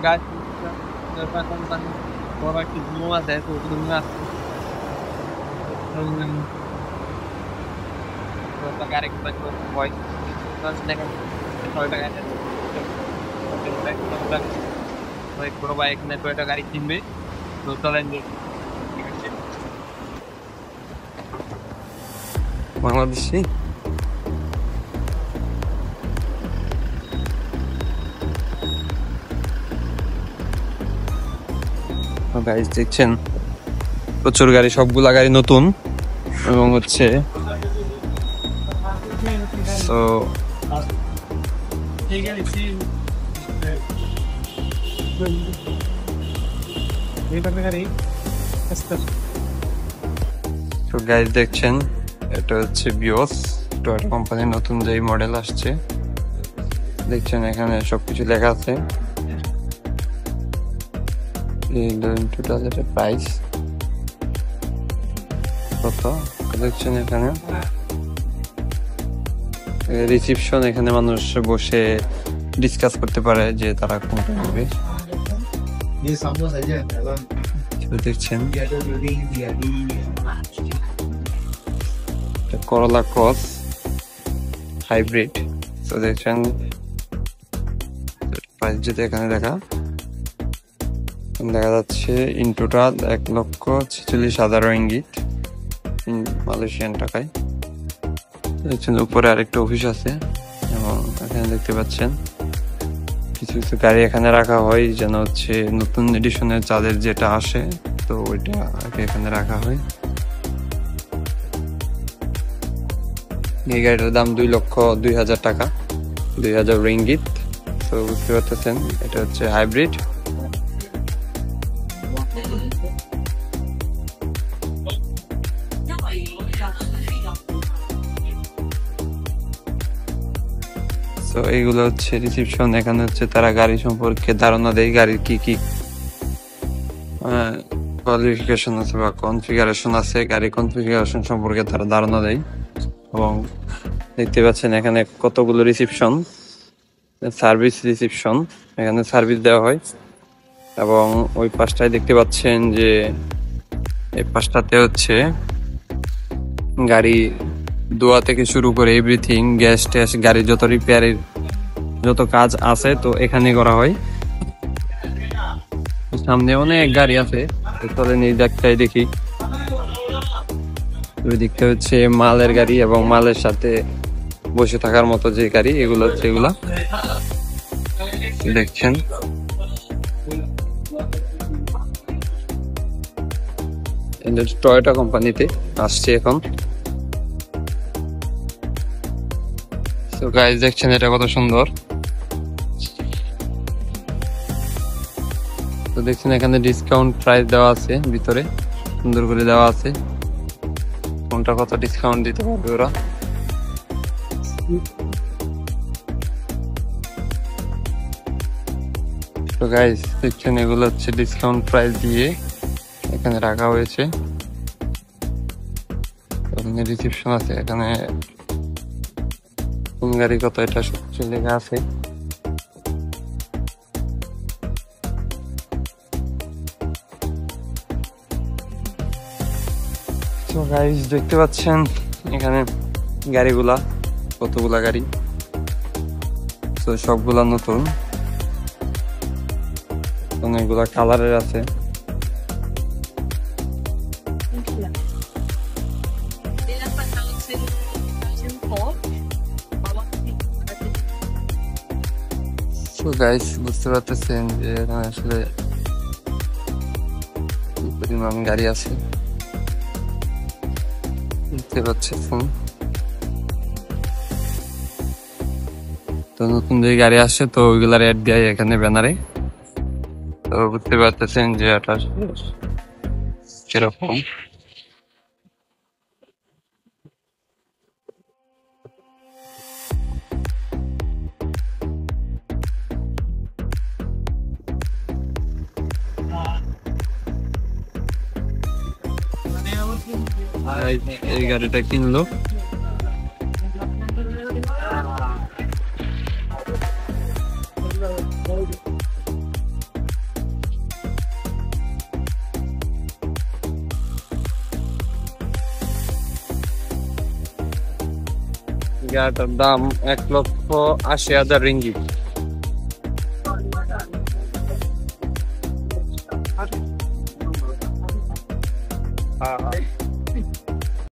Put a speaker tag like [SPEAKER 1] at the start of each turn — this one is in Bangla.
[SPEAKER 1] গাছ কোম্পানি বড় একটি রুম আছে, তো রুমে আছে গাড়ি ভয়েস দেখেন 6 টাকা কোনো ভাই এখানে টয়োটা গাড়ি কিনবে, তো চলেন
[SPEAKER 2] বাংলাদেশি গাইস দেখছেন প্রচুর গাড়ি, সবগুলা গাড়ি নতুন এবং হচ্ছে তো গাইস দেখছেন এটা হচ্ছে বিওস টয়োটা কোম্পানির নতুন যেই মডেল আসছে, দেখছেন এখানে সবকিছু লেখা আছে, টোটাল এটার প্রাইস কত দেখছেন। এখানে রিসিপশন, এখানে মানুষ বসে ডিসকাস করতে পারে যে তারা কোনটা নেবে। দেখছেন করলা ক্রস হাইব্রিড, তো দেখছেন প্রাইস যেটা এখানে দেখা যাচ্ছে ইন টোটাল 1,46,000 রিঙ্গিট মালয়েশিয়ান টাকায়। দেখছেন উপরে আরেকটা অফিস আছে এবং এখানে দেখতে পাচ্ছেন কিছু কিছু গাড়ি এখানে রাখা হয় যেন হচ্ছে নতুন এডিশনের চাঁদের যেটা আসে, তো ওইটা এখানে রাখা হয়। এই গাড়িটার দাম 2,02,000 টাকা, 2,000 রিঙ্গিত। তো বুঝতে পারতেছেন এটা হচ্ছে হাইব্রিড। তো এইগুলো হচ্ছে রিসিপশন, এখানে হচ্ছে তারা গাড়ি সম্পর্কে ধারণা দেয়, গাড়ির কি কি কোয়ালিফিকেশন আছে বা কনফিগারেশন আছে, গাড়ি কনফিগারেশন সম্পর্কে তারা ধারণা দেয়। এবং দেখতে পাচ্ছেন এখানে কতগুলো রিসিপশন, সার্ভিস রিসিপশন, এখানে সার্ভিস দেওয়া হয়। এবং ওই পাশটায় দেখতে পাচ্ছেন যে এই পাশটাতে হচ্ছে গাড়ি ধোয়া থেকে শুরু করে এভরিথিং, গ্যাস ট্যাস, গাড়ির যত রিপেয়ারের যত কাজ আছে তো এখানে করা হয়। সামনে অনেক গাড়ি আছে, চলেন এই জায়গাটায় দেখি। দেখতে হচ্ছে মালের গাড়ি এবং মালের সাথে বসে থাকার মতো যে গাড়ি, এগুলো হচ্ছে এগুলা দেখছেন। টয়োটা কোম্পানিতে আসছে এখন। তো গাইস দেখছেন এটা কত সুন্দর। তো দেখছেন এখানে ডিসকাউন্ট প্রাইস দেওয়া আছে, ভিতরে সুন্দর করে দেওয়া আছে কোনটা কত ডিসকাউন্ট দিতে পারবে ওরা। তো গাইস দেখছেন এগুলো হচ্ছে ডিসকাউন্ট প্রাইস দিয়ে এখানে রাখা হয়েছে। এখানে রিসিপশন আছে, এখানে কোন গাড়ি কত এটা সবকিছু লেখা আছে। তো গাইস দেখতে পাচ্ছেন এখানে গাড়িগুলা, কতগুলা গাড়ি, তো সবগুলা নতুন, অনেকগুলা কালারের আছে। তো গাইস বুঝতে পারতেছেন যে এখানে আসলে পরিমাণ গাড়ি আছে, দেখতে পাচ্ছেন। তো নতুন যে গাড়ি আসে তো ওইগুলার অ্যাড দেয় এখানে ব্যানারে, তো বুঝতে পারতেছেন যে এটা কিরকম। এই গাড়িটা কিনলো, গাড়িটার দাম 1,80,000 রিঙ্গিত।